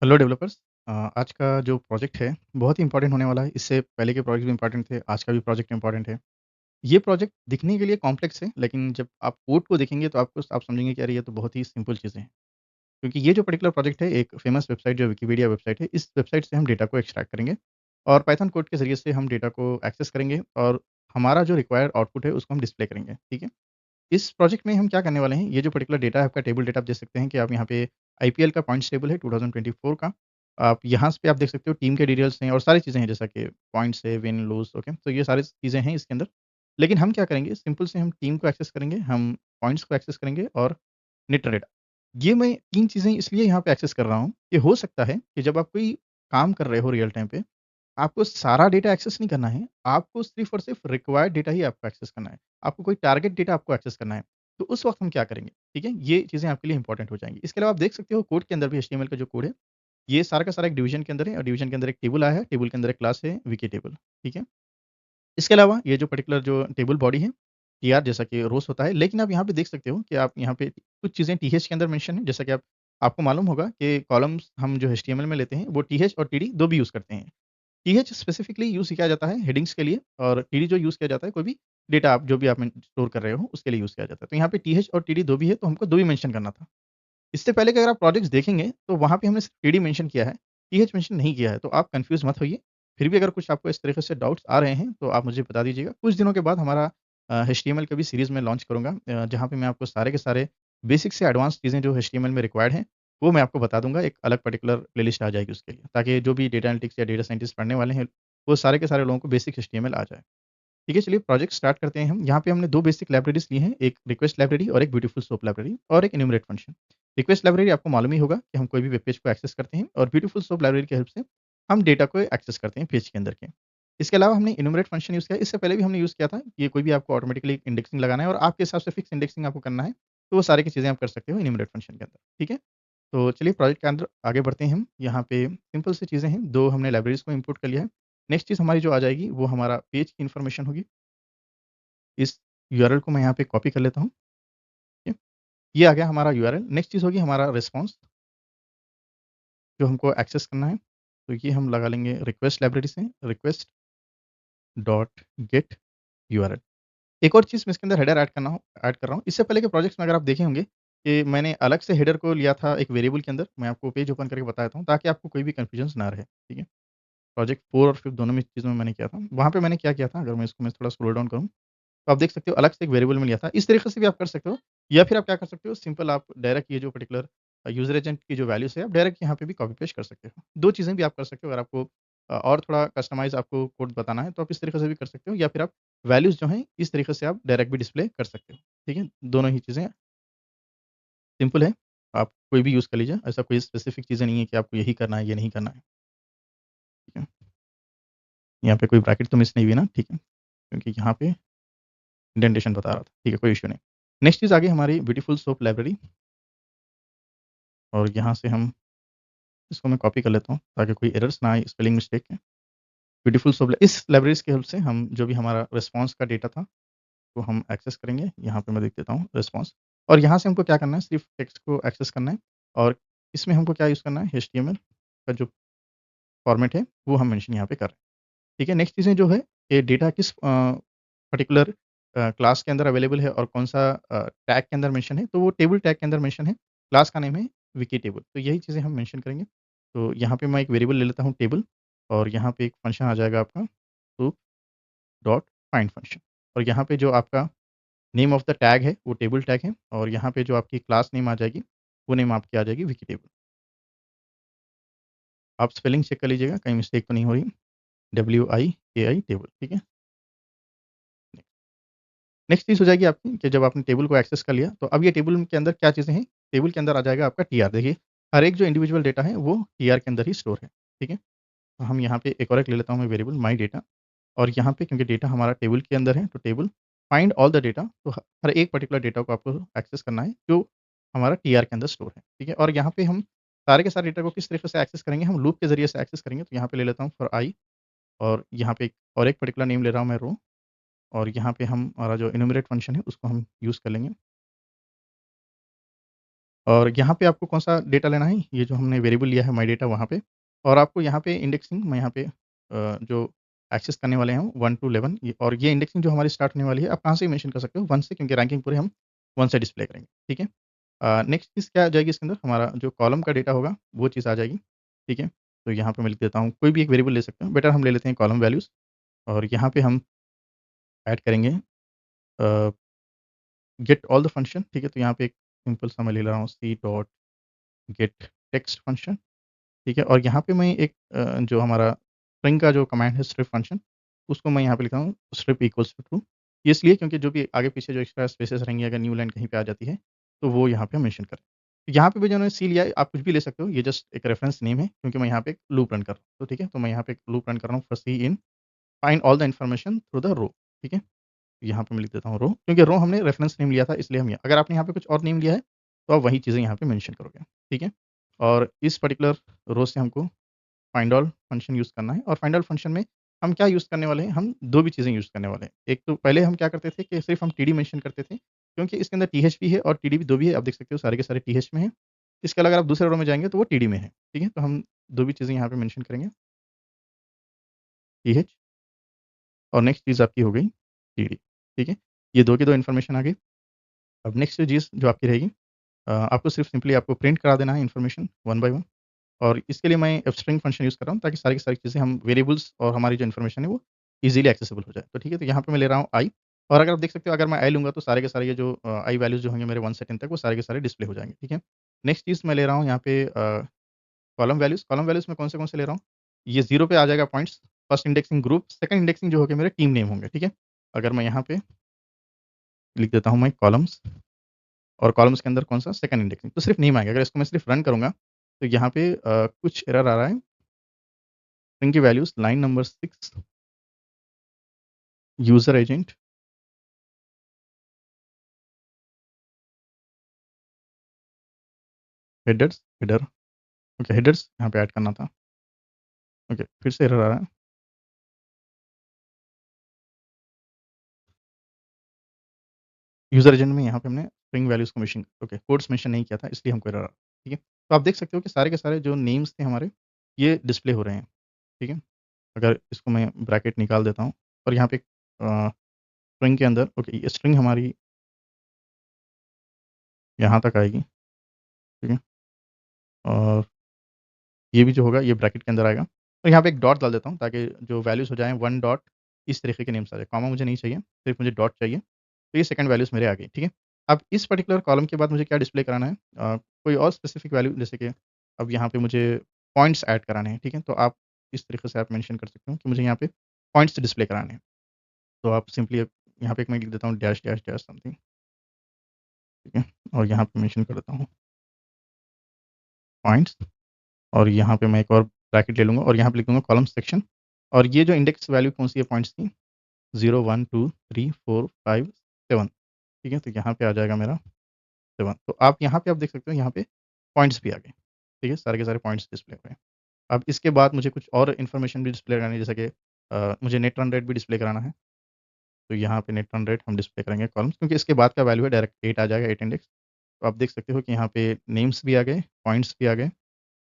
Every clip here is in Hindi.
Hello developers. आज का जो प्रोजेक्ट है बहुत ही इंपॉर्टेंट होने वाला है। इससे पहले के प्रोजेक्ट भी इंपॉर्टेंट थे, आज का भी प्रोजेक्ट इंपॉर्टेंट है। ये प्रोजेक्ट दिखने के लिए कॉम्प्लेक्स है, लेकिन जब आप कोड को देखेंगे तो आप समझेंगे कि अरे ये तो बहुत ही सिंपल चीज़ें हैं। क्योंकि ये जो पर्टिकुलर प्रोजेक्ट है एक फेमस वेबसाइट जो विकिपीडिया वेबसाइट है, इस वेबसाइट से हम डेटा को एक्सट्रैक्ट करेंगे और पाइथन कोड के ज़रिए से हम डेटा को एक्सेस करेंगे और हमारा जो रिक्वायर्ड आउटपुट है उसको हम डिस्प्ले करेंगे, ठीक है? इस प्रोजेक्ट में हम क्या करने वाले हैं, ये जो पर्टिकुलर डेटा है आपका टेबल डेटा आप देख सकते हैं कि आप यहाँ पे आईपीएल का पॉइंट्स टेबल है 2024 का। आप यहाँ पे आप देख सकते हो टीम के डिटेल्स हैं और सारी चीज़ें हैं जैसा कि पॉइंट्स है, विन, लूज़ ओके। तो ये सारी चीज़ें हैं इसके अंदर। लेकिन हम क्या करेंगे सिंपल से हम टीम को एक्सेस करेंगे, हम पॉइंट्स को एक्सेस करेंगे और नेट रन डेटा। ये मैं 3 चीज़ें इसलिए यहाँ पे एक्सेस कर रहा हूँ कि हो सकता है कि जब आप कोई काम कर रहे हो रियल टाइम पे, आपको सारा डेटा एक्सेस नहीं करना है, आपको सिर्फ़ और सिर्फ़ रिक्वायर्ड डेटा ही आपको एक्सेस करना है। आपको कोई टारगेट डेटा आपको एक्सेस करना है, तो उस वक़्त हम क्या करेंगे, ठीक है? ये चीज़ें आपके लिए इम्पोर्टेंट हो जाएँगी। इसके अलावा आप देख सकते हो कोड के अंदर भी एचटीएमएल का जो कोड है, ये सारा का सारा एक डिवीज़न के अंदर है और डिवीज़न के अंदर एक टेबल आया है, टेबल के अंदर एक क्लास है विकी टेबल, ठीक है? इसके अलावा ये जो पर्टिकुलर जो टेबल बॉडी है, टीआर जैसा कि रोज़ होता है, लेकिन आप यहाँ पे देख सकते हो कि आप यहाँ पे कुछ चीज़ें टीएच के अंदर मेंशन है, जैसा कि आपको मालूम होगा कि कॉलम्स हम जो एचटीएमएल में लेते हैं, वो टीएच और टीडी 2 भी यूज़ करते हैं। टीएच स्पेसिफिकली यूज़ किया जाता है हेडिंग्स के लिए और टीडी जो यूज़ किया जाता है कोई भी डेटा आप जो भी आप स्टोर कर रहे हो, उसके लिए यूज़ किया जाता है। तो यहाँ पे टीएच और टीडी 2 भी है, तो हमको 2 ही मेंशन करना था। इससे पहले कि अगर आप प्रोजेक्ट्स देखेंगे, तो वहाँ पे हमने सिर्फ टीडी मेंशन किया है, टीएच मेंशन नहीं किया है, तो आप कन्फ्यूज़ मत होइए। फिर भी अगर कुछ आपको इस तरीके से डाउट्स आ रहे हैं, तो आप मुझे बता दीजिएगा। कुछ दिनों के बाद हमारा एचटीएमएल का भी सीरीज़ मैं लॉन्च करूँगा जहाँ पे मैं आपको सारे के सारे बेसिक से एडवांस चीज़ें जो एचटीएमएल में रिक्वायर्ड हैं, वो मैं आपको बता दूँगा। एक अलग पर्टिकुलर प्लेलिस्ट आ जाएगी उसके लिए, ताकि जो भी डेटा एनालिटिक्स या डेटा साइंटिस्ट पढ़ने वाले हैं, वो सारे के सारे लोगों को बेसिक एचटीएमएल आ जाए। ठीक है, चलिए प्रोजेक्ट स्टार्ट करते हैं हम। यहाँ पे हमने 2 बेसिक लाइब्रेरीज़ ली हैं, एक रिक्वेस्ट लाइब्रेरी और एक ब्यूटीफुल सोप लाइब्रेरी और एक एन्यूमरेट फंक्शन। रिक्वेस्ट लाइब्रेरी आपको मालूम ही होगा कि हम कोई भी वेब पेज को एक्सेस करते हैं और ब्यूटीफुल सोप लाइब्रेरी की हेल्प से हम डेटा को एक्सेस करते हैं पेज के अंदर के। इसके अलावा हमने एन्यूमरेट फंक्शन यूज़ किया, इससे पहले भी हमने यूज़ किया था। ये कोई भी आपको ऑटोमेटिकली इंडेक्सिंग लगाना है और आपके हिसाब से फिक्स इंडेक्सिंग आपको करना है, तो वो सारी की चीज़ें आप कर सकते हो एन्यूमरेट फंक्शन के अंदर, ठीक है? तो चलिए प्रोजेक्ट के अंदर आगे बढ़ते हैं हम। यहाँ पे सिंपल सी चीज़ें हैं, 2 हमने लाइब्रेरीज़ को इम्पोर्ट कर लिया है। नेक्स्ट चीज़ हमारी जो आ जाएगी, वो हमारा पेज की इन्फॉर्मेशन होगी। इस यूआरएल को मैं यहाँ पे कॉपी कर लेता हूँ, ठीक है? ये आ गया हमारा यूआरएल। नेक्स्ट चीज़ होगी हमारा रिस्पॉन्स जो हमको एक्सेस करना है। तो ये हम लगा लेंगे रिक्वेस्ट लाइब्रेरी से रिक्वेस्ट डॉट गेट यूआरएल। एक और चीज़ मैं इसके अंदर हेडर ऐड कर रहा हूँ। इससे पहले के प्रोजेक्ट्स में अगर आप देखे होंगे कि मैंने अलग से हेडर को लिया था एक वेरिएबल के अंदर। मैं आपको पेज ओपन करके बता देता हूँ ताकि आपको कोई भी कन्फ्यूजन्स ना रहे, ठीक है? प्रोजेक्ट 4 और 5 दोनों में चीज़ों में मैंने किया था। वहाँ पे मैंने क्या किया था अगर मैं थोड़ा स्क्रॉल डाउन करूँ तो आप देख सकते हो अलग से एक वेरिएबल में लिया था। इस तरीके से भी आप कर सकते हो या फिर आप क्या कर सकते हो सिंपल आप डायरेक्ट ये जो पर्टिकुलर यूज़र एजेंट की जो वैल्यूज़ है आप डायरेक्ट यहाँ पे भी कॉपी पेस्ट कर सकते हो। 2 चीज़ें भी आप कर सकते हो अगर आपको और थोड़ा कस्टमाइज़ आपको कोड बताना है तो आप इस तरीके से भी कर सकते हो या फिर आप वैल्यूज़ जो हैं इस तरीके से आप डायरेक्ट भी डिस्प्ले कर सकते हो। ठीक है? दोनों ही चीज़ें सिंपल है। आप कोई भी यूज़ कर लीजिए। ऐसा कोई स्पेसिफिक चीज़ें नहीं है कि आपको यही करना है, ये नहीं करना है। ठीक है? यहाँ पे कोई ब्रैकेट तो मिस नहीं हुई ना? ठीक है। क्योंकि यहाँ पे इंडेंटेशन बता रहा था। ठीक है, कोई इश्यू नहीं। नेक्स्ट चीज़ आ गई हमारी ब्यूटीफुल सोप लाइब्रेरी और यहाँ से हम इसको मैं कॉपी कर लेता हूँ ताकि कोई एरर्स ना आए स्पेलिंग मिस्टेक के। ब्यूटीफुल सोप इस लाइब्रेरीज़ की हेल्प से हम जो भी हमारा रिस्पॉन्स का डेटा था, वो हम एक्सेस करेंगे। यहाँ पे मैं लिख देता हूँ रिस्पॉन्स और यहाँ से हमको क्या करना है सिर्फ़ टेक्स्ट को एक्सेस करना है और इसमें हमको क्या यूज़ करना है एचटीएमएल का जो फॉर्मेट है, वो हम मेंशन यहाँ पे कर रहे हैं। ठीक है, नेक्स्ट चीज़ें जो है ये डेटा किस पर्टिकुलर क्लास के अंदर अवेलेबल है और कौन-सा टैग के अंदर मेंशन है, तो वो टेबल टैग के अंदर मेंशन है। क्लास का नेम है विकी टेबल, तो यही चीज़ें हम मेंशन करेंगे। तो यहाँ पे मैं एक वेरिएबल ले लेता हूँ टेबल और यहाँ पे एक फंक्शन आ जाएगा आपका to डॉट फाइंड फंक्शन और यहाँ पे जो आपका नेम ऑफ द टैग है, वो टेबल टैग है और यहाँ पे जो आपकी क्लास नेम आ जाएगी, वो नेम आपकी आ जाएगी विकी टेबल। आप स्पेलिंग चेक कर लीजिएगा, कहीं मिस्टेक तो नहीं हो रही। WIKI टेबल, ठीक है? नेक्स्ट चीज़ हो जाएगी आपकी कि जब आपने टेबल को एक्सेस कर लिया, तो अब ये टेबल के अंदर क्या चीज़ें हैं, टेबल के अंदर आ जाएगा आपका टीआर। देखिए, हर एक जो इंडिविजुअल डेटा है, वो टीआर के अंदर ही स्टोर है, ठीक है? तो हम यहाँ पे एक और एक ले लेता हूँ मैं वेरिएबल माय डेटा और यहाँ पे क्योंकि डेटा हमारा टेबल के अंदर है, तो table find all the data तो हर एक पर्टिकुलर डेटा को आपको एक्सेस करना है, जो हमारा टीआर के अंदर स्टोर है, ठीक है? और यहाँ पे हम सारे के सारे डेटा को किस तरीके से एक्सेस करेंगे, हम लूप के ज़रिए से एक्सेस करेंगे। तो यहाँ पे ले लेता हूँ फॉर आई और यहाँ पे एक पर्टिकुलर नेम ले रहा हूँ मैं रो और यहाँ पे हम हमारा जो एनुमरेट फंक्शन है उसको हम यूज़ कर लेंगे और यहाँ पे आपको कौन-सा डेटा लेना है, ये जो हमने वेरिएबल लिया है माय डेटा वहाँ पे और आपको यहाँ पे इंडेक्सिंग मैं यहाँ पे जो एक्सेस करने वाले हैं 1 टू 11 ये और ये इंडेक्सिंग जो हमारी स्टार्ट होने वाली है, आप कहाँ से मेंशन कर सकते हो 1 से क्योंकि रैंकिंग पूरे हम 1 से डिस्प्ले करेंगे, ठीक है? नेक्स्ट चीज़ क्या आ जाएगी इसके अंदर हमारा जो कॉलम का डेटा होगा, वो चीज़ आ जाएगी, ठीक है? तो यहाँ पे मैं लिख देता हूँ, कोई भी एक वेरिएबल ले सकते हो, बेटर हम ले लेते हैं कॉलम वैल्यूज़ और यहाँ पे हम ऐड करेंगे अ, गेट ऑल द फंक्शन ठीक है? तो यहाँ पे एक सिंपल सा मैं ले रहा हूँ C dot get text function ठीक है? और यहाँ पे मैं एक जो हमारा स्ट्रिंग का जो कमांड है strip फंक्शन, उसको मैं यहाँ पे लिखा हूँ strip इक्वल्स टू ट्रू। ये इसलिए क्योंकि जो भी आगे-पीछे जो एक्स्ट्रा स्पेसेस रहेंगी अगर न्यू लाइन कहीं पे आ जाती है, तो वो यहाँ पे हम मेंशन करें। यहाँ पे भी जो मैंने सी लिया है, आप कुछ भी ले सकते हो, ये जस्ट एक रेफरेंस नेम है क्योंकि मैं यहाँ पे एक लूप रन कर रहा हूँ। तो ठीक है? तो मैं यहाँ पे एक लूप रन कर रहा हूँ for C in find all the information through the row ठीक है? यहाँ पे मैं लिख देता हूँ रो क्योंकि रो हमने रेफरेंस नेम लिया था इसलिए हम यहाँ अगर आपने यहाँ पे कुछ और नेम लिया है, तो आप वही चीज़ें यहाँ पे मेंशन करोगे, ठीक है? और इस पर्टिकुलर रो से हमको फाइंड ऑल फंक्शन यूज़ करना है और फाइंड ऑल फंक्शन में हम क्या यूज़ करने वाले हैं, हम 2 भी चीज़ें यूज़ करने वाले हैं। एक तो पहले हम क्या करते थे कि सिर्फ़ हम टीडी मेंशन करते थे, क्योंकि इसके अंदर टीएच भी है और टीडी भी 2 भी है, आप देख सकते हो सारे के सारे टीएच में हैं। इसके अलावा अगर आप दूसरे रो में जाएँगे तो वो टीडी में है, ठीक है? तो हम 2 भी चीज़ें यहाँ पे मेंशन करेंगे, टीएच और नेक्स्ट चीज़ आपकी हो गई टीडी, ठीक है? ये 2 की 2 इन्फॉर्मेशन आ गई। अब नेक्स्ट चीज़ जो आपकी रहेगी आपको सिर्फ़ सिंपली आपको प्रिंट करा देना है इन्फॉर्मेशन वन बाय वन और इसके लिए मैं एब्स्ट्रिंग फंक्शन यूज़ कर रहा हूँ ताकि सारी की सारी चीज़ें हम वेरिएबल्स और हमारी जो इन्फॉर्मेशन है वो ईज़िली एक्सेसिबल हो जाए। तो ठीक है, तो यहाँ पे मैं ले रहा हूँ आई और अगर आप देख सकते हो अगर मैं आई लूँगा तो सारे के सारे ये जो आई वैल्यूज़ जो होंगे मेरे 1 से 10 तक वो सारे के सारे डिस्प्ले हो जाएँगे, ठीक है। नेक्स्ट चीज़ मैं ले रहा हूँ यहाँ पे कॉलम वैल्यूज़ में कौन से ले रहा हूँ? ये 0 पे आ जाएगा points, first indexing group, second indexing जो होंगे मेरे टीम नेम होंगे, ठीक है। अगर मैं यहाँ पे लिख देता हूँ मैं कॉलम्स और कॉलम्स के अंदर कौन-सा सेकंड इंडेक्सिंग तो सिर्फ़ नेम आएगा। अगर इसको मैं सिर्फ़ रन करूँगा तो यहाँ पे कुछ एरर आ रहा है, स्ट्रिंग की values line number 6 user agent header okay headers यहाँ पे ऐड करना था। ओके, फिर से एरर आ रहा है। यूज़र एजेंट में यहाँ पे हमने स्ट्रिंग वैल्यूज़ को मेंशन ओके कोट्स मेंशन नहीं किया था इसलिए हमको एरर आ रहा है। ठीक है? तो आप देख सकते हो कि सारे के सारे जो नेम्स थे हमारे, ये डिस्प्ले हो रहे हैं। ठीक है? अगर इसको मैं ब्रैकेट निकाल देता हूँ और यहाँ पे स्ट्रिंग के अंदर ओके ये स्ट्रिंग हमारी यहाँ तक आएगी। ठीक है? और ये भी जो होगा ये ब्रैकेट के अंदर आएगा और यहाँ पे एक डॉट डाल देता हूँ ताकि जो वैल्यूज़ हो जाएँ 1 डॉट इस तरीके के नेम्स आ जाए। कॉमा मुझे नहीं चाहिए, सिर्फ़ मुझे डॉट चाहिए। तो ये सेकंड वैल्यूज़ मेरे आ गई, ठीक है? अब इस पर्टिकुलर कॉलम के बाद मुझे क्या डिस्प्ले कराना है कोई और स्पेसिफिक वैल्यू जैसे कि अब यहाँ पे मुझे पॉइंट्स ऐड कराने हैं, ठीक है? तो आप इस तरीके से आप मेंशन कर सकते हो कि मुझे यहाँ पे पॉइंट्स डिस्प्ले कराने हैं। तो आप सिंपली यहाँ पे एक मैं लिख देता हूँ डैश, डैश, डैश समथिंग, ठीक है? और यहाँ पे मेंशन कर देता हूँ पॉइंट्स और यहाँ पे मैं एक और ब्रैकेट ले लूँगा और यहाँ पे लिख दूँगा कॉलम सेक्शन और ये जो इंडेक्स वैल्यू कौन-सी है पॉइंट्स की 0, 1, 2, 3, 4, 5, 7 ठीक है? तो यहाँ पे आ जाएगा मेरा 7 तो आप यहाँ पे आप देख सकते हो यहाँ पे पॉइंट्स भी आ गए, ठीक है? सारे के सारे पॉइंट्स डिस्प्ले हो गए। अब इसके बाद मुझे कुछ और इन्फॉर्मेशन भी डिस्प्ले करानी है जैसे कि मुझे नेट रन रेट भी डिस्प्ले कराना है। तो यहाँ पे नेट रन रेट हम डिस्प्ले करेंगे कॉलम्स क्योंकि इसके बाद का वैल्यू है डायरेक्ट 8 आ जाएगा 8 इंडेक्स। तो आप देख सकते हो कि यहाँ पे नेम्स भी आ गए, पॉइंट्स भी आ गए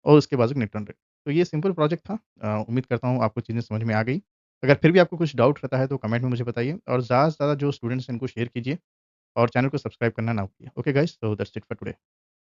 और उसके बाद नेट रन रेट। तो ये सिंपल प्रोजेक्ट था। उम्मीद करता हूँ आपको चीज़ें समझ में आ गई। अगर फिर भी आपको कुछ डाउट रहता है तो कमेंट में मुझे बताइए और ज़्यादा से ज़्यादा जो स्टूडेंट्स हैं इनको शेयर कीजिए और चैनल को सब्सक्राइब करना ना भूलिए। Okay guys, so that's it for today.